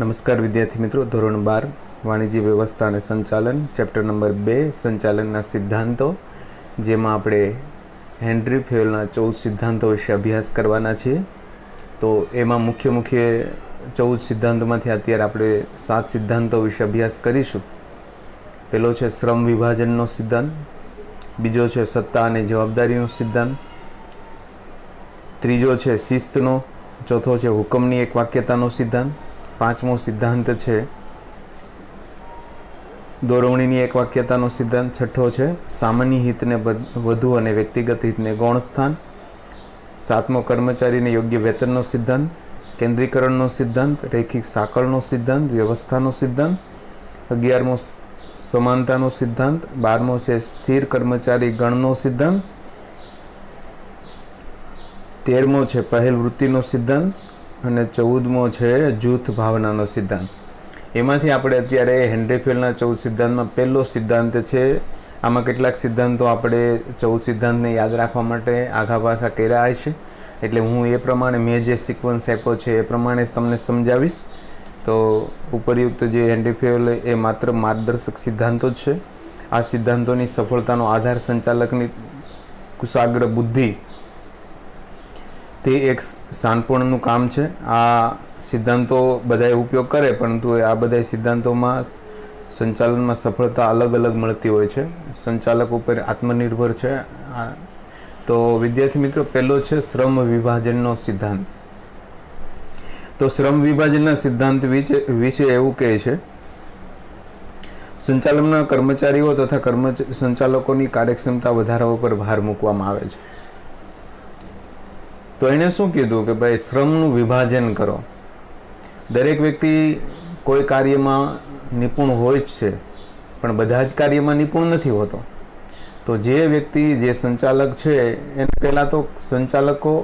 નમસ્કાર વિદ્યાર્થી મિત્રો, ધોરણ 12 વાણિજ્ય વ્યવસ્થા અને સંચાલન, ચેપ્ટર નંબર 2 સંચાલનના સિદ્ધાંતો, જેમાં આપણે હેનરી ફેયોલના 14 સિદ્ધાંતો વિશે અભ્યાસ કરવાના છીએ. તો એમાં મુખ્ય 14 સિદ્ધાંતોમાંથી અત્યારે આપણે 7 સિદ્ધાંતો વિશે અભ્યાસ કરીશું. પહેલો છે શ્રમ વિભાજનનો સિદ્ધાંત, બીજો છે સત્તા અને જવાબદારીનો સિદ્ધાંત, ત્રીજો છે શિસ્તનો, ચોથો છે હુકમની એક વાક્યતાનો સિદ્ધાંત, પાંચમો સિદ્ધાંત છે દોરવણીની એક વાક્યતાનો સિદ્ધાંત, છઠ્ઠો છે સામાન્ય હિતને વધુ અને વ્યક્તિગત હિતને ગૌણ સ્થાન, સાતમો કર્મચારીને યોગ્ય વેતનનો સિદ્ધાંત, કેન્દ્રીકરણનો સિદ્ધાંત, રૈખિક સાંકળનો સિદ્ધાંત, વ્યવસ્થાનો સિદ્ધાંત, 11મો સમાનતાનો સિદ્ધાંત, 12મો છે સ્થિર કર્મચારી ગણનો સિદ્ધાંત, 13મો છે પહેલ વૃત્તિનો સિદ્ધાંત અને 14મો છે જૂથ ભાવનાનો સિદ્ધાંત. એમાંથી આપણે અત્યારે હેનરી ફેયોલના 14 સિદ્ધાંતમાં પહેલો સિદ્ધાંત છે. આમાં કેટલાક સિદ્ધાંતો આપણે 14 સિદ્ધાંતને યાદ રાખવા માટે આઘા પાછા કર્યા છે, એટલે હું એ પ્રમાણે મેં જે સિક્વન્સ આપ્યો છે એ પ્રમાણે તમને સમજાવીશ. તો ઉપરયુક્ત જે હેનરી ફેયોલ એ માત્ર માર્ગદર્શક સિદ્ધાંતો જ છે. આ સિદ્ધાંતોની સફળતાનો આધાર સંચાલકની કુશાગ્ર બુદ્ધિ તે એક શાનપૂર્ણનું કામ છે. આ સિદ્ધાંતો બધાએ ઉપયોગ કરે, પરંતુ આ બધા સિદ્ધાંતોમાં સંચાલનમાં સફળતા અલગ અલગ મળતી હોય છે. સંચાલક ઉપર આત્મનિર્ભર છે. તો વિદ્યાર્થી મિત્રો, પહેલો છે શ્રમ વિભાજનનો સિદ્ધાંત. તો શ્રમ વિભાજનના સિદ્ધાંત વિશે એવું કહે છે, સંચાલનના કર્મચારીઓ તથા સંચાલકોની કાર્યક્ષમતા વધારવા પર ભાર મૂકવામાં આવે છે. તો એણે શું કીધું કે ભાઈ શ્રમનું વિભાજન કરો. દરેક વ્યક્તિ કોઈ કાર્યમાં નિપુણ હોય જ છે, પણ બધા જ કાર્યમાં નિપુણ નથી હોતો. તો જે વ્યક્તિ જે સંચાલક છે એને પહેલાં તો સંચાલકો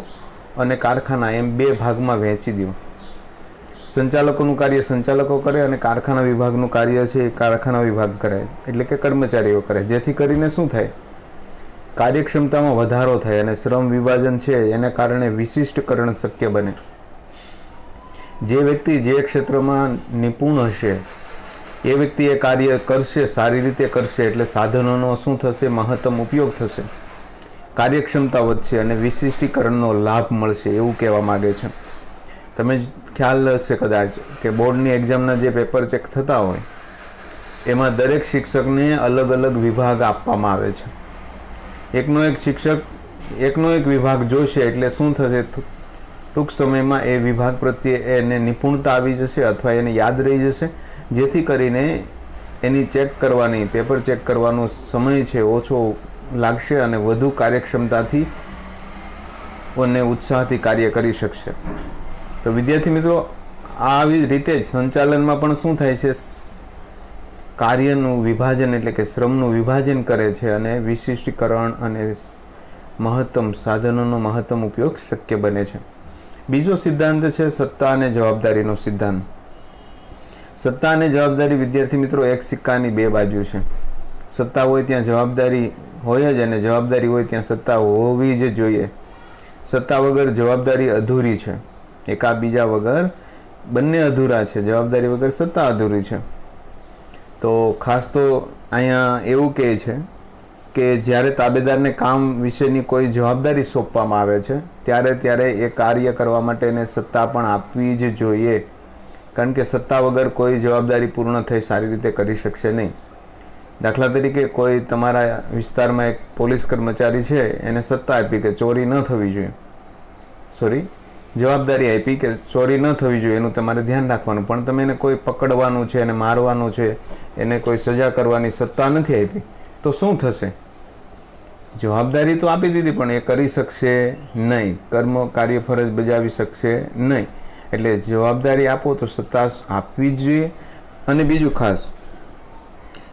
અને કારખાના એમ બે ભાગમાં વહેંચી દો. સંચાલકોનું કાર્ય સંચાલકો કરે અને કારખાના વિભાગનું કાર્ય છે એ કારખાના વિભાગ કરે, એટલે કે કર્મચારીઓ કરે. જેથી કરીને શું થાય, કાર્યક્ષમતામાં વધારો થાય અને શ્રમ વિભાજન છે એને કારણે વિશિષ્ટકરણ શક્ય બને. જે વ્યક્તિ જે ક્ષેત્રમાં નિપુણ હશે એ વ્યક્તિ એ કાર્ય કરશે, સારી રીતે કરશે, એટલે સાધનોનો શું થશે, મહત્તમ ઉપયોગ થશે, કાર્યક્ષમતા વધશે અને વિશિષ્ટીકરણનો લાભ મળશે, એવું કહેવા માગે છે. તમે ખ્યાલ હશે કદાચ કે બોર્ડની એક્ઝામના જે પેપર ચેક થતા હોય એમાં દરેક શિક્ષકને અલગ અલગ વિભાગ આપવામાં આવે છે. એકનો એક શિક્ષક એકનો એક વિભાગ જોશે, એટલે શું થશે, ટૂંક સમયમાં એ વિભાગ પ્રત્યે એને નિપુણતા આવી જશે અથવા એને યાદ રહી જશે, જેથી કરીને એની ચેક કરવાની, પેપર ચેક કરવાનો સમય છે ઓછો લાગશે અને વધુ કાર્યક્ષમતાથી અને ઉત્સાહથી કાર્ય કરી શકશે. તો વિદ્યાર્થી મિત્રો, આવી રીતે જ સંચાલનમાં પણ શું થાય છે, કાર્યનું વિભાજન એટલે કે શ્રમનું વિભાજન કરે છે અને વિશિષ્ટીકરણ અને મહત્તમ સાધનોનો મહત્તમ ઉપયોગ શક્ય બને છે. બીજો સિદ્ધાંત છે સત્તા અને જવાબદારીનો સિદ્ધાંત. સત્તા અને જવાબદારી વિદ્યાર્થી મિત્રો એક સિક્કાની બે બાજુ છે. સત્તા હોય ત્યાં જવાબદારી હોય જ, અને જવાબદારી હોય ત્યાં સત્તા હોવી જ જોઈએ. સત્તા વગર જવાબદારી અધૂરી છે. એકાબીજા વગર બંને અધૂરા છે. જવાબદારી વગર સત્તા અધૂરી છે. તો ખાસ તો અહીંયા એવું કહે છે કે જ્યારે તાબેદારને કામ વિશેની કોઈ જવાબદારી સોંપવામાં આવે છે ત્યારે એ કાર્ય કરવા માટે એને સત્તા પણ આપવી જ જોઈએ, કારણ કે સત્તા વગર કોઈ જવાબદારી પૂર્ણ થઈ સારી રીતે કરી શકશે નહીં. દાખલા તરીકે કોઈ તમારા વિસ્તારમાં એક પોલીસ કર્મચારી છે, એને સત્તા આપી કે ચોરી ન થવી જોઈએ, જવાબદારી આપી કે ચોરી ન થવી જોઈએ, એનું તમારે ધ્યાન રાખવાનું, પણ તમે એને કોઈ પકડવાનું છે, એને મારવાનું છે, એને કોઈ સજા કરવાની સત્તા નથી આપી, તો શું થશે, જવાબદારી તો આપી દીધી પણ એ કરી શકશે નહીં, કાર્ય ફરજ બજાવી શકશે નહીં. એટલે જવાબદારી આપો તો સત્તા આપવી જ જોઈએ. અને બીજું ખાસ,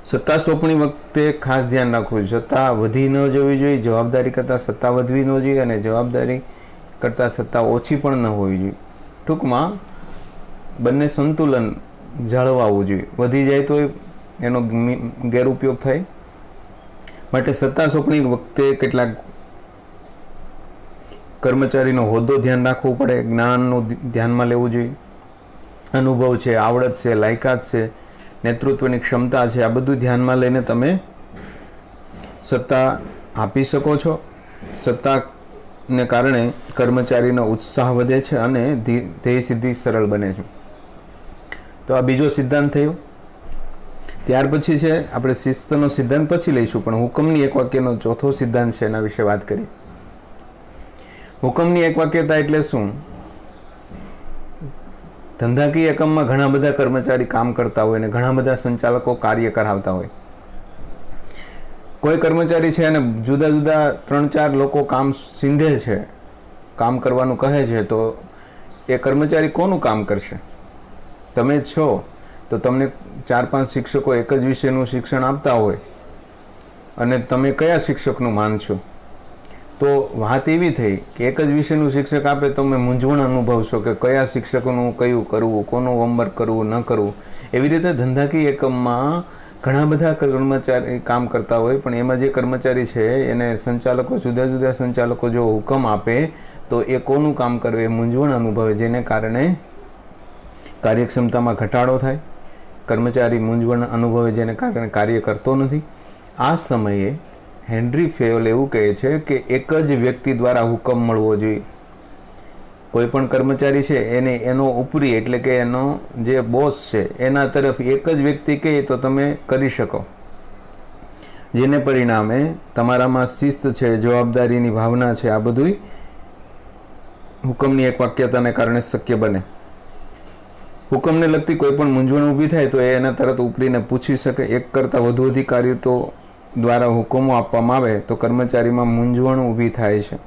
સત્તા સોંપણી વખતે ખાસ ધ્યાન રાખવું જોઈએ, સત્તા વધી ન જવી જોઈએ, જવાબદારી કરતાં સત્તા વધવી ન જોઈએ અને જવાબદારી કરતાં સત્તા ઓછી પણ ન હોવી જોઈએ. ટૂંકમાં બંને સંતુલન જાળવવું જોઈએ. વધી જાય તો એનો ગેરઉપયોગ થાય. માટે સત્તા સોંપણી વખતે કેટલાક કર્મચારીનો હોદ્દો ધ્યાન રાખવું પડે, જ્ઞાનનું ધ્યાનમાં લેવું જોઈએ. અનુભવ છે, આવડત છે, લાયકાત છે, નેતૃત્વની ક્ષમતા છે, આ બધું ધ્યાનમાં લઈને તમે સત્તા આપી શકો છો. સત્તાને કારણે કર્મચારીનો ઉત્સાહ વધે છે અને ધ્યેય સિદ્ધિ સરળ બને છે. તો આ બીજો સિદ્ધાંત થયો. ત્યાર પછી છે આપણે શિસ્તનો સિદ્ધાંત પછી લઈશું, પણ હુકમની એક વાક્યનો ચોથો સિદ્ધાંત છે એના વિશે વાત કરી. હુકમની એક વાક્યતા એટલે શું? ધંધાકીય એકમમાં ઘણા બધા કર્મચારી કામ કરતા હોય અને ઘણા બધા સંચાલકો કાર્ય કરાવતા હોય. કોઈ કર્મચારી છે અને જુદા જુદા 3-4 લોકો કામ સીંધે છે, કામ કરવાનું કહે છે, તો એ કર્મચારી કોનું કામ કરશે? તમે છો તો તમને 4-5 શિક્ષકો એક જ વિષયનું શિક્ષણ આપતા હોય અને તમે કયા શિક્ષકનું માનશો? તો વાત એવી થઈ કે એક જ વિષયનું શિક્ષક આપે તો તમે મૂંઝવણ અનુભવશો કે કયા શિક્ષકોનું કયું કરવું, કોનું હોમવર્ક કરવું, ન કરવું. એવી રીતે ધંધાકીય એકમમાં ઘણા બધા કર્મચારી કામ કરતા હોય, પણ એમાં જે કર્મચારી છે એને સંચાલકો, જુદા જુદા સંચાલકો જો હુકમ આપે તો એ કોનું કામ કરવું એ મૂંઝવણ અનુભવે, જેને કારણે કાર્યક્ષમતામાં ઘટાડો થાય. કર્મચારી મૂંઝવણ અનુભવે, જેને કારણે કાર્ય કરતો નથી. આ સમયે હેનરી ફેયોલ એવું કહે છે કે એક જ વ્યક્તિ દ્વારા હુકમ મળવો જોઈએ. કોઈ પણ કર્મચારી છે એને એનો ઉપરી એટલે કે એનો જે બોસ છે એના તરફ એક જ વ્યક્તિ કહે તો તમે કરી શકો, જેને પરિણામે તમારામાં શિસ્ત છે, જવાબદારીની ભાવના છે, આ બધું હુકમની એક વાક્યતાને કારણે શક્ય બને. હુકમને લગતી કોઈ પણ મૂંઝવણ ઊભી થાય તો એ એના તરત ઉપરીને પૂછી શકે. એક કરતાં વધુ અધિકારીઓ તો દ્વારા હુકમો આપવામાં આવે તો કર્મચારીમાં મૂંઝવણ ઊભી થાય છે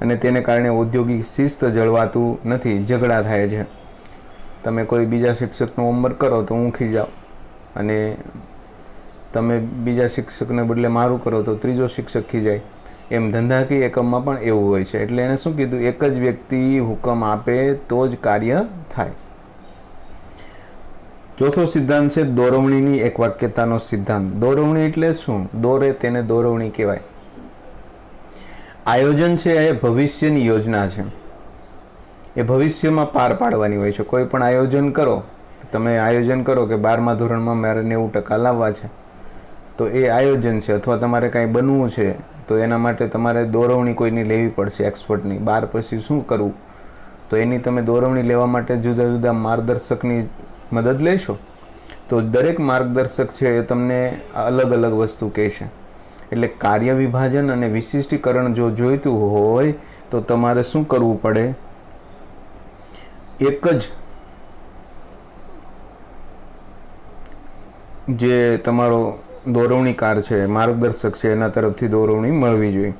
અને તેને કારણે ઔદ્યોગિક શિસ્ત જળવાતું નથી, ઝઘડા થાય છે. તમે કોઈ બીજા શિક્ષકનું હોમવર્ક કરો તો ઊંઘી જાઓ અને તમે બીજા શિક્ષકને બદલે મારું કરો તો ત્રીજો શિક્ષક ખીજાય. એમ ધંધાકીય એકમમાં પણ એવું હોય છે. એટલે એણે શું કીધું? એક જ વ્યક્તિ હુકમ આપે તો જ કાર્ય થાય. ચોથો સિદ્ધાંત છે દોરવણીની એક વાક્યતાનો સિદ્ધાંત. દોરવણી એટલે શું? દોરે તેને દોરવણી કહેવાય. આયોજન છે એ ભવિષ્યની યોજના છે, એ ભવિષ્યમાં પાર પાડવાની હોય છે. કોઈ પણ આયોજન કરો, તમે આયોજન કરો કે 12મા ધોરણમાં મારે 90% લાવવા છે, તો એ આયોજન છે. અથવા તમારે કાંઈ બનવું છે તો એના માટે તમારે દોરવણી કોઈની લેવી પડશે, એક્સપર્ટની. 12 પછી શું કરવું તો એની તમે દોરવણી લેવા માટે જુદા જુદા માર્ગદર્શકની મદદ લેશો. તો દરેક માર્ગદર્શક છે એ તમને અલગ અલગ વસ્તુ કહેશે. એટલે કાર્ય વિભાજન અને વિશિષ્ટીકરણ જો જોઈતું હોય તો તમારે શું કરવું પડે? એક જ જે તમારો દોરવણીકાર છે, માર્ગદર્શક છે, એના તરફથી દોરવણી મળવી જોઈએ.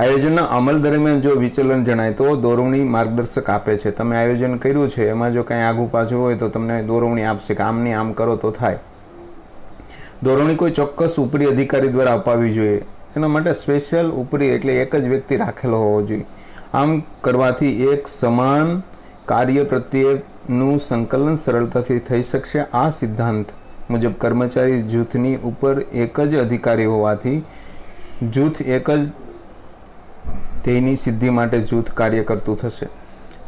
આયોજનના અમલ દરમિયાન જો વિચલન જણાય તો દોરવણી માર્ગદર્શક આપે છે. તમે આયોજન કર્યું છે એમાં જો કાંઈ આગું પાછું હોય તો તમને દોરવણી આપશે કે આમની આમ કરો તો થાય. દોરવણી કોઈ ચોક્કસ ઉપરી અધિકારી દ્વારા અપાવવી જોઈએ. એના માટે સ્પેશિયલ ઉપરી એટલે એક જ વ્યક્તિ રાખેલો હોવો જોઈએ. આમ કરવાથી એક સમાન કાર્ય પ્રત્યેનું સંકલન સરળતાથી થઈ શકશે. આ સિદ્ધાંત મુજબ કર્મચારી જૂથની ઉપર એક જ અધિકારી હોવાથી જૂથ એક જ તેની સિદ્ધિ માટે જૂથ કાર્ય કરતું થશે.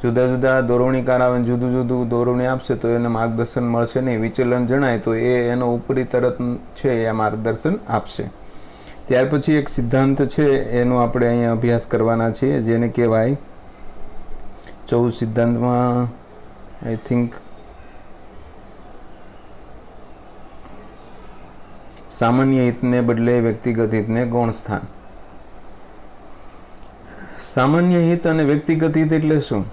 જુદા જુદા દોરવણીકાર આવે, જુદું જુદું દોરવણી આપશે તો એને માર્ગદર્શન મળશે નહીં. વિચલન જણાય તો એ એનો ઉપરી તરત છે એ માર્ગદર્શન આપશે. ત્યાર પછી એક સિદ્ધાંત છે એનો આપણે અહીંયા અભ્યાસ કરવાના છીએ, જેને કહેવાય 14 સિદ્ધાંતમાં આઈ થિંક સામાન્ય હિતને બદલે વ્યક્તિગત હિતને ગૌણ સ્થાન. સામાન્ય હિત અને વ્યક્તિગત હિત એટલે શું?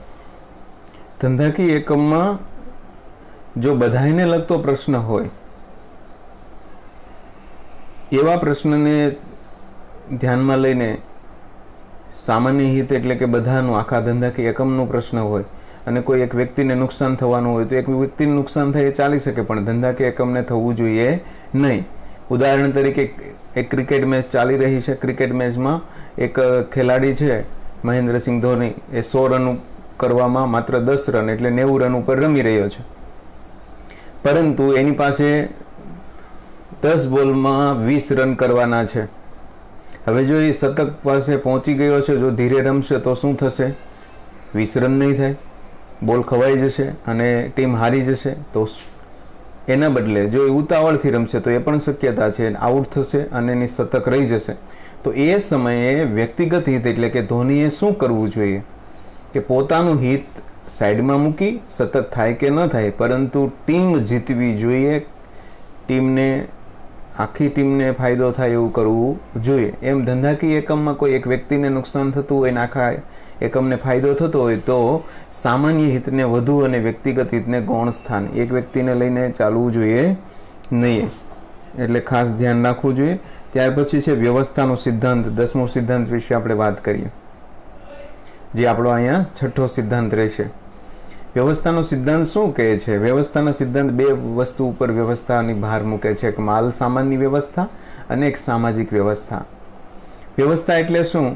ધંધાકીય એકમમાં જો બધાને લગતો પ્રશ્ન હોય, એવા પ્રશ્નને ધ્યાનમાં લઈને સામાન્ય હિત એટલે કે બધાનું, આખા ધંધાકીય એકમનો પ્રશ્ન હોય અને કોઈ એક વ્યક્તિને નુકસાન થવાનું હોય તો એક વ્યક્તિને નુકસાન થાય એ ચાલી શકે, પણ ધંધાકીય એકમને થવું જોઈએ નહીં. ઉદાહરણ તરીકે એક ક્રિકેટ મેચ ચાલી રહી છે. ક્રિકેટ મેચમાં એક ખેલાડી છે મહેન્દ્રસિંહ ધોની, એ 100 રન કરવામાં માત્ર 10 રન એટલે 90 રન ઉપર રમી રહ્યો છે. પરંતુ એની પાસે 10 બોલમાં 20 રન કરવાના છે. હવે જો એ શતક પાસે પહોંચી ગયો છે, જો ધીરે રમશે તો શું થશે? 20 રન નહીં થાય. બોલ ખવાઈ જશે અને ટીમ હારી જશે. તો એના બદલે જો એ ઉતાવળથી રમશે તો એ પણ શક્યતા છે આઉટ થશે અને એની શતક રહી જશે. તો એ સમયે વ્યક્તિગત હિત એટલે કે ધોનીએ શું કરવું જોઈએ કે પોતાનું હિત સાઈડમાં મૂકી શતક થાય કે ન થાય પરંતુ ટીમ જીતવી જોઈએ, ટીમને આખી ટીમને ફાયદો થાય એવું કરવું જોઈએ. એમ ધંધાકીય એકમમાં કોઈ એક વ્યક્તિને નુકસાન થતું હોય ને આખા એકમને ફાયદો થતો હોય તો સામાન્ય હિતને વધુ અને વ્યક્તિગત હિતને ગૌણ સ્થાન, એક વ્યક્તિને લઈને ચાલવું જોઈએ નહીં. એટલે ખાસ ધ્યાન રાખવું જોઈએ. ત્યાર પછી છે વ્યવસ્થાનો સિદ્ધાંત. 10મો સિદ્ધાંત વિશે આપણે વાત કરીએ, જે આપણો અહીંયા 6થો સિદ્ધાંત રહેશે. વ્યવસ્થાનો સિદ્ધાંત શું કહે છે? વ્યવસ્થાના સિદ્ધાંત બે વસ્તુ ઉપર વ્યવસ્થાની ભાર મૂકે છે, એક માલ સામાનની વ્યવસ્થા અને એક સામાજિક વ્યવસ્થા. વ્યવસ્થા એટલે શું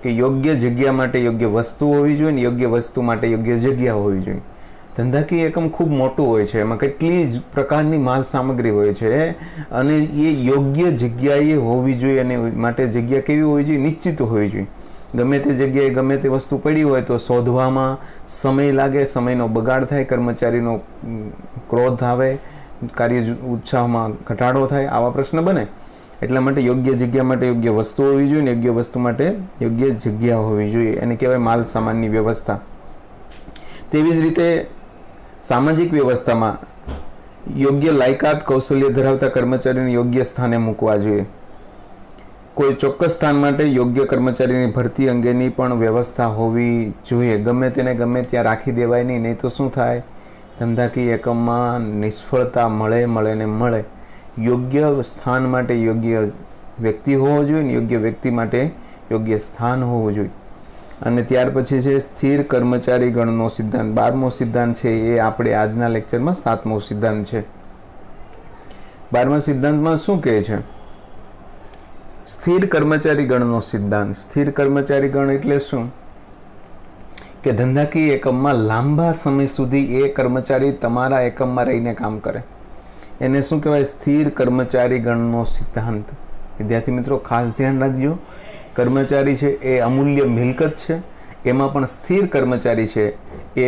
કે યોગ્ય જગ્યા માટે યોગ્ય વસ્તુ હોવી જોઈએ ને યોગ્ય વસ્તુ માટે યોગ્ય જગ્યા હોવી જોઈએ. ધંધાકીય એકમ ખૂબ મોટું હોય છે, એમાં કેટલી જ પ્રકારની માલ સામગ્રી હોય છે અને એ યોગ્ય જગ્યાએ હોવી જોઈએ અને માટે જગ્યા કેવી હોવી જોઈએ? નિશ્ચિત હોવી જોઈએ. ગમે તે જગ્યાએ ગમે તે વસ્તુ પડી હોય તો શોધવામાં સમય લાગે, સમયનો બગાડ થાય, કર્મચારીનો ક્રોધ આવે, કાર્ય ઉત્સાહમાં ઘટાડો થાય, આવા પ્રશ્ન બને. એટલા માટે યોગ્ય જગ્યા માટે યોગ્ય વસ્તુ હોવી જોઈએ ને યોગ્ય વસ્તુ માટે યોગ્ય જગ્યા હોવી જોઈએ. એને કહેવાય માલ સામાનની વ્યવસ્થા. તેવી જ રીતે સામાજિક વ્યવસ્થામાં યોગ્ય લાયકાત કૌશલ્ય ધરાવતા કર્મચારીને યોગ્ય સ્થાને મૂકવા જોઈએ. કોઈ ચોક્કસ સ્થાન માટે યોગ્ય કર્મચારીની ભરતી અંગેની પણ વ્યવસ્થા હોવી જોઈએ. ગમે તેને ગમે ત્યાં રાખી દેવાય નહીં તો શું થાય? ધંધાકીય એકમમાં નિષ્ફળતા મળે ને મળે. યોગ્ય સ્થાન માટે યોગ્ય વ્યક્તિ હોવો જોઈએ ને યોગ્ય વ્યક્તિ માટે યોગ્ય સ્થાન હોવું જોઈએ. અને ત્યાર પછી છે સ્થિર કર્મચારી ગણનો સિદ્ધાંત. 12મો સિદ્ધાંત છે એ આપણે આજના લેક્ચરમાં 7મો સિદ્ધાંત છે. 12મા સિદ્ધાંતમાં શું કહે છે? સ્થિર કર્મચારી ગણનો સિદ્ધાંત. સ્થિર કર્મચારી ગણ એટલે શું કે ધંધાકીય એકમમાં લાંબા સમય સુધી એ કર્મચારી તમારા એકમમાં રહીને કામ કરે. એને શું કહેવાય? સ્થિર કર્મચારી ગણનો સિદ્ધાંત. વિદ્યાર્થી મિત્રો ખાસ ધ્યાન રાખજો, કર્મચારી છે એ અમૂલ્ય મિલકત છે, એમાં પણ સ્થિર કર્મચારી છે એ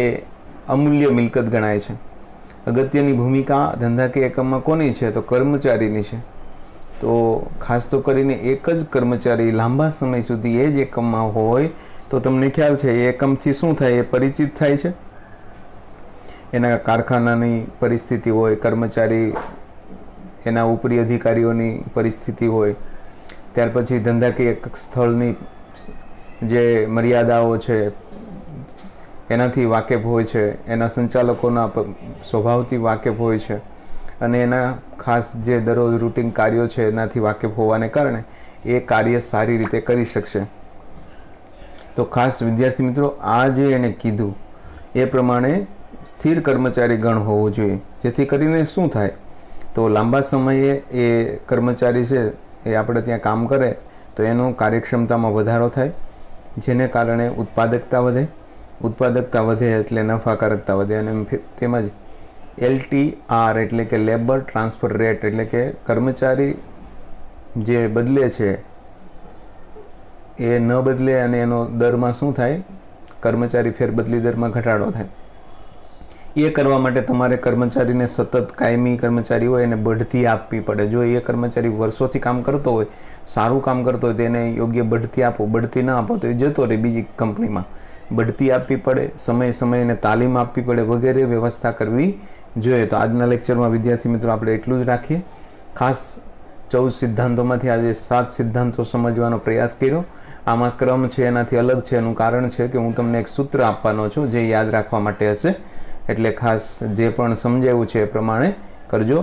અમૂલ્ય મિલકત ગણાય છે. અગત્યની ભૂમિકા ધંધાકીય એકમમાં કોની છે? તો કર્મચારીની છે. તો ખાસ તો કરીને એક જ કર્મચારી લાંબા સમય સુધી એ જ એકમમાં હોય તો તમને ખ્યાલ છે એ એકમથી શું થાય? એ પરિચિત થાય છે. એના કારખાનાની પરિસ્થિતિ હોય, કર્મચારી એના ઉપરી અધિકારીઓની પરિસ્થિતિ હોય, ત્યાર પછી ધંધાકીય સ્થળની જે મર્યાદાઓ છે એનાથી વાકેફ હોય છે, એના સંચાલકોના સ્વભાવથી વાકેફ હોય છે અને એના ખાસ જે દરરોજ રૂટીન કાર્યો છે એનાથી વાકેફ હોવાને કારણે એ કાર્ય સારી રીતે કરી શકશે. તો ખાસ વિદ્યાર્થી મિત્રો આ જે એણે કીધું એ પ્રમાણે સ્થિર કર્મચારી ગણ હોવો જોઈએ, જેથી કરીને શું થાય તો લાંબા સમયે એ કર્મચારી છે એ આપણે ત્યાં કામ કરે તો એનો કાર્યક્ષમતામાં વધારો થાય, જેને કારણે ઉત્પાદકતા વધે. ઉત્પાદકતા વધે એટલે નફાકારકતા વધે અને તેમજ LTR એટલે કે લેબર ટ્રાન્સફર રેટ એટલે કે કર્મચારી જે બદલે છે એ ન બદલે અને એનો દરમાં શું થાય? કર્મચારી ફેરબદલી દરમાં ઘટાડો થાય. એ કરવા માટે તમારે કર્મચારીને સતત કાયમી કર્મચારી હોય એને બઢતી આપવી પડે. જો એ કર્મચારી વર્ષોથી કામ કરતો હોય, સારું કામ કરતો હોય તો એને યોગ્ય બઢતી આપો. બઢતી ના આપો તો એ જતો રહે બીજી કંપનીમાં. બઢતી આપવી પડે, સમયે તાલીમ આપવી પડે વગેરે વ્યવસ્થા કરવી જોઈએ. તો આજના લેક્ચરમાં વિદ્યાર્થી મિત્રો આપણે એટલું જ રાખીએ. ખાસ 14 સિદ્ધાંતોમાંથી આજે 7 સિદ્ધાંતો સમજવાનો પ્રયાસ કર્યો. આમાં ક્રમ છે એનાથી અલગ છે. એનું કારણ છે કે હું તમને એક સૂત્ર આપવાનો છું જે યાદ રાખવા માટે હશે. એટલે ખાસ જે પણ સમજાવ્યું છે એ પ્રમાણે કરજો.